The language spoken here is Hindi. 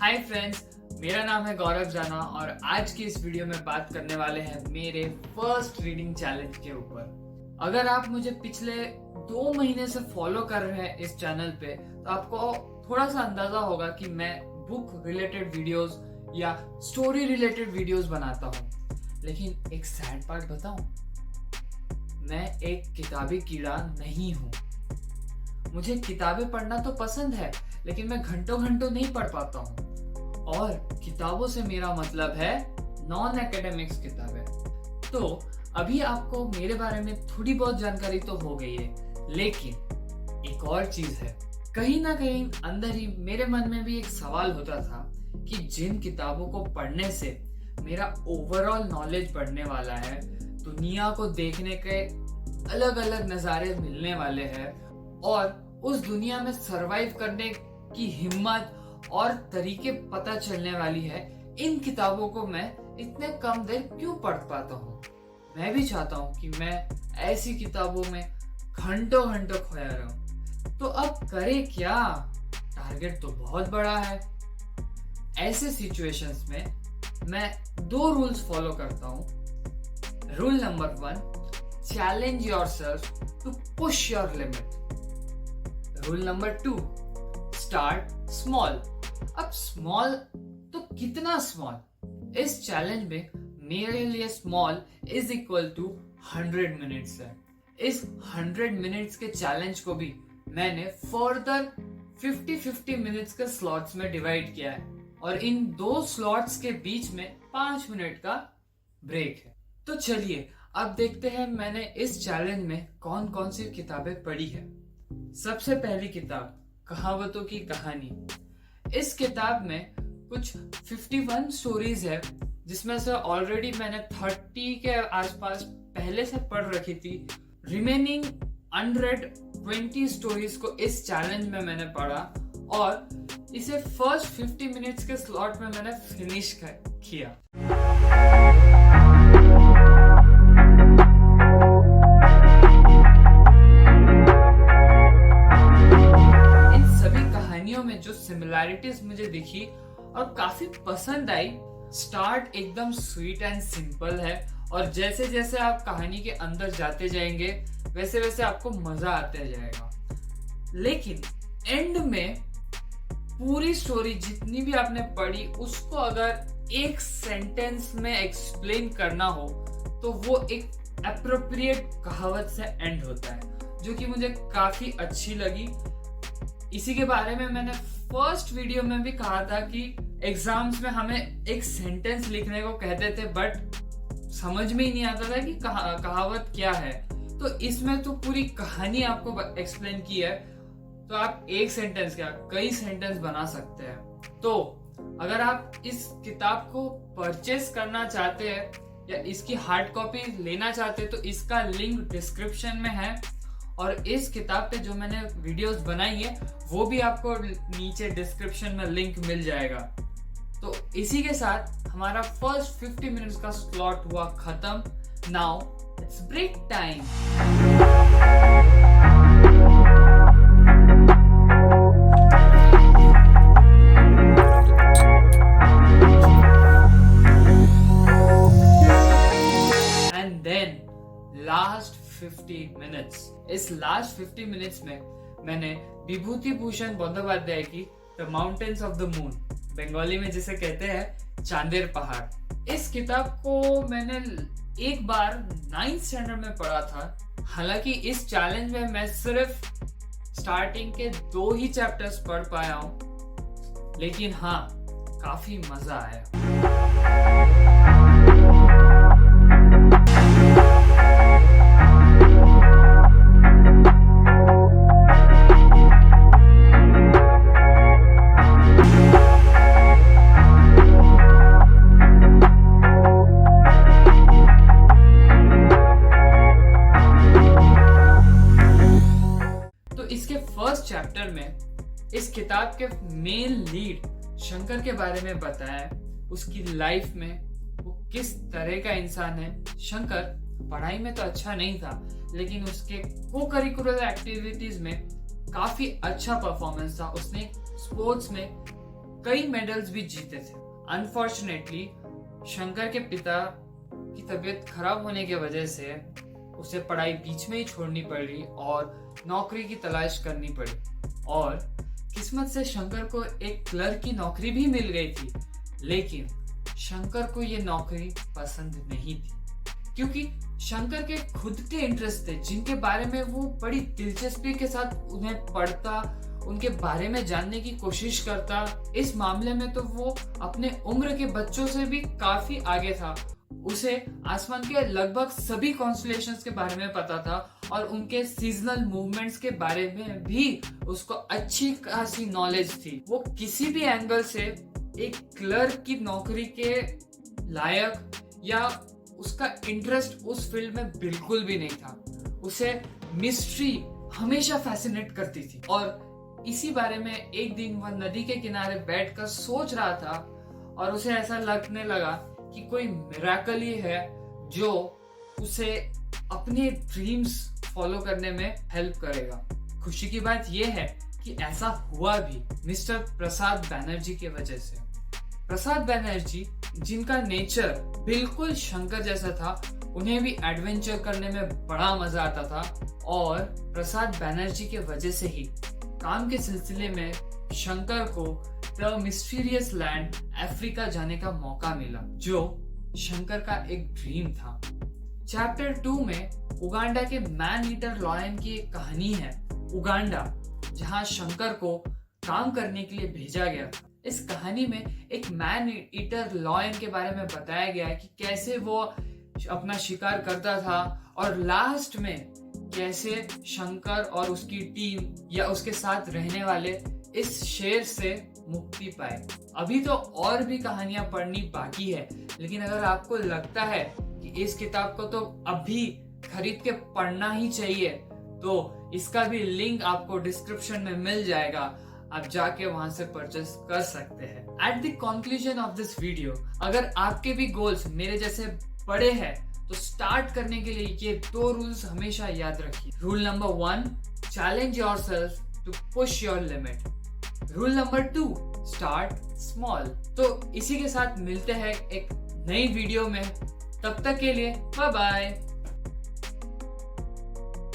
हाय फ्रेंड्स, मेरा नाम है गौरव जाना और आज की इस वीडियो में बात करने वाले हैं मेरे फर्स्ट रीडिंग चैलेंज के ऊपर। अगर आप मुझे पिछले 2 महीने से फॉलो कर रहे हैं इस चैनल पे तो आपको थोड़ा सा अंदाजा होगा कि मैं बुक रिलेटेड वीडियोस या स्टोरी रिलेटेड वीडियोस बनाता हूँ। लेकिन एक सैड पार्ट बताऊं, मैं एक किताबी कीड़ा नहीं हूँ। मुझे किताबें पढ़ना तो पसंद है, लेकिन मैं घंटों घंटों नहीं पढ़ पाता हूँ। और किताबों से मेरा मतलब है नॉन एकेडमिक्स किताबें। तो अभी आपको मेरे बारे में थोड़ी बहुत जानकारी तो हो गई है, लेकिन एक और चीज है। कहीं ना कहीं अंदर ही मेरे मन में भी एक सवाल होता था कि जिन किताबों को पढ़ने से मेरा ओवरऑल नॉलेज बढ़ने वाला है, दुनिया को देखने के अलग अलग नज़ारे मिलने वाले हैं और उस दुनिया में सरवाइव करने की हिम्मत और तरीके पता चलने वाली है, इन किताबों को मैं इतने कम देर क्यों पढ़ पाता हूँ। मैं भी चाहता हूँ कि मैं ऐसी किताबों में घंटों घंटों खोया रहूं। तो अब करे क्या? टारगेट तो बहुत बड़ा है। ऐसे सिचुएशंस में मैं 2 रूल्स फॉलो करता हूँ। Rule number 1, challenge yourself to push your limit. Rule number 2, start small. अब स्मॉल तो कितना स्मॉल? इस चैलेंज में मेरे लिए small is equal to 100 minutes है। इस 100 मिनट्स के चैलेंज को भी मैंने फर्दर 50-50 मिनट्स के स्लॉट्स में डिवाइड किया है और इन 2 स्लॉट्स के बीच में 5 मिनट का ब्रेक है। तो चलिए अब देखते हैं मैंने इस चैलेंज में कौन कौन सी किताबें पढ़ी है। सबसे पहली किताब कहावतों की कहानी। इस किताब में कुछ 51 स्टोरीज है, जिसमें से ऑलरेडी मैंने 30 के आसपास पहले से पढ़ रखी थी। रिमेनिंग अनरेड 20 स्टोरीज को इस चैलेंज में मैंने पढ़ा और इसे फर्स्ट 50 मिनट्स के स्लॉट में मैंने फिनिश किया। में जो सिमिलैरिटीज मुझे दिखी और काफी पसंद आई। स्टार्ट एकदम स्वीट एंड सिंपल है और जैसे जैसे आप कहानी के अंदर जाते जाएंगे वैसे वैसे आपको मजा आते जाएगा। लेकिन एंड में पूरी स्टोरी जितनी भी आपने पढ़ी उसको अगर एक सेंटेंस में एक्सप्लेन करना हो तो वो एक एप्रोप्रिएट कहावत से एंड होता है, जो कि मुझे काफी अच्छी लगी। इसी के बारे में मैंने फर्स्ट वीडियो में भी कहा था कि एग्जाम्स में हमें एक सेंटेंस लिखने को कहते थे, बट समझ में ही नहीं आता था कि कहावत क्या है। तो इसमें तो पूरी कहानी आपको एक्सप्लेन की है, तो आप एक सेंटेंस क्या कई सेंटेंस बना सकते हैं। तो अगर आप इस किताब को परचेस करना चाहते हैं या इसकी हार्ड कॉपी लेना चाहते हैं तो इसका लिंक डिस्क्रिप्शन में है और इस किताब पे जो मैंने वीडियोस बनाई है वो भी आपको नीचे डिस्क्रिप्शन में लिंक मिल जाएगा। तो इसी के साथ हमारा फर्स्ट 50 मिनट्स का स्लॉट हुआ खत्म। Now it's break time. And then last 50 minutes. इस लास्ट 50 मिनट्स में मैंने विभूति भूषण बंदोपाध्याय की the mountains of the moon, Bengali में जिसे कहते हैं चांदेर पहाड़, इस किताब को मैंने एक बार 9th स्टैंडर्ड में पढ़ा था। हालांकि इस चैलेंज में मैं सिर्फ स्टार्टिंग के 2 ही चैप्टर्स पढ़ पाया हूँ, लेकिन हाँ काफी मजा आया। चैप्टर में इस किताब के मेन लीड शंकर के बारे में बताया, उसकी लाइफ में वो किस तरह का इंसान है। शंकर पढ़ाई में तो अच्छा नहीं था, लेकिन उसके को करिकुलर एक्टिविटीज में काफी अच्छा परफॉर्मेंस था। उसने स्पोर्ट्स में कई मेडल्स भी जीते थे। अनफॉर्चुनेटली शंकर के पिता की तबीयत खराब होने की वजह से उसे पढ़ाई बीच में ही छोड़नी पड़ी और नौकरी की तलाश करनी पड़ी। और किस्मत से शंकर को एक क्लर्क की नौकरी भी मिल गई थी, लेकिन शंकर को ये नौकरी पसंद नहीं थी क्योंकि शंकर के खुद के इंटरेस्ट थे जिनके बारे में वो बड़ी दिलचस्पी के साथ उन्हें पढ़ता, उनके बारे में जानने की कोशिश करता। इस मामले में तो वो अपने उम्र के बच्चों से भी काफी आगे था। उसे आसमान के लगभग सभी कॉन्स्टलेशंस के बारे में पता था और उनके सीजनल मूवमेंट्स के बारे में भी उसको अच्छी खासी नॉलेज थी। वो किसी भी एंगल से एक क्लर्क की नौकरी के लायक या उसका इंटरेस्ट उस फील्ड में बिल्कुल भी नहीं था। उसे मिस्ट्री हमेशा फैसिनेट करती थी और इसी बारे में एक दिन वह नदी के किनारे बैठकर सोच रहा था और उसे ऐसा लगने लगा कि कोई मिरेकल ही है जो उसे अपने ड्रीम्स फॉलो करने में हेल्प करेगा। खुशी की बात यह है कि ऐसा हुआ भी मिस्टर प्रसाद बैनर्जी की वजह से। प्रसाद बैनर्जी जिनका नेचर बिल्कुल शंकर जैसा था, उन्हें भी एडवेंचर करने में बड़ा मजा आता था और प्रसाद बैनर्जी के वजह से ही काम के सिलसिले में शंकर को द मिस्टीरियस लैंड अफ्रीका जाने का मौका मिला, जो शंकर का एक ड्रीम था। चैप्टर 2 में उगांडा के मैन ईटर लॉयन की एक कहानी है। उगांडा जहां शंकर को काम करने के लिए भेजा गया था। इस कहानी में एक मैन ईटर लॉयन के बारे में बताया गया है कि कैसे वो अपना शिकार करता था और लास्ट में कैसे शंकर और उसकी टीम या उसके साथ रहने वाले इस शेर से मुक्ति पाए। अभी तो और भी कहानियां पढ़नी बाकी है, लेकिन अगर आपको लगता है कि इस किताब को तो अभी खरीद के पढ़ना ही चाहिए, तो इसका भी लिंक आपको डिस्क्रिप्शन में मिल जाएगा। आप जाके वहां से परचेस कर सकते हैं। At the conclusion of this video, अगर आपके भी गोल्स मेरे जैसे बड़े हैं तो स्टार्ट करने के लिए ये 2 रूल्स हमेशा याद रखिए। Rule number 1, challenge yourself to push your limit. Rule number 2, start small. तो इसी के साथ मिलते हैं एक नई वीडियो में। तब तक के लिए बाय बाय।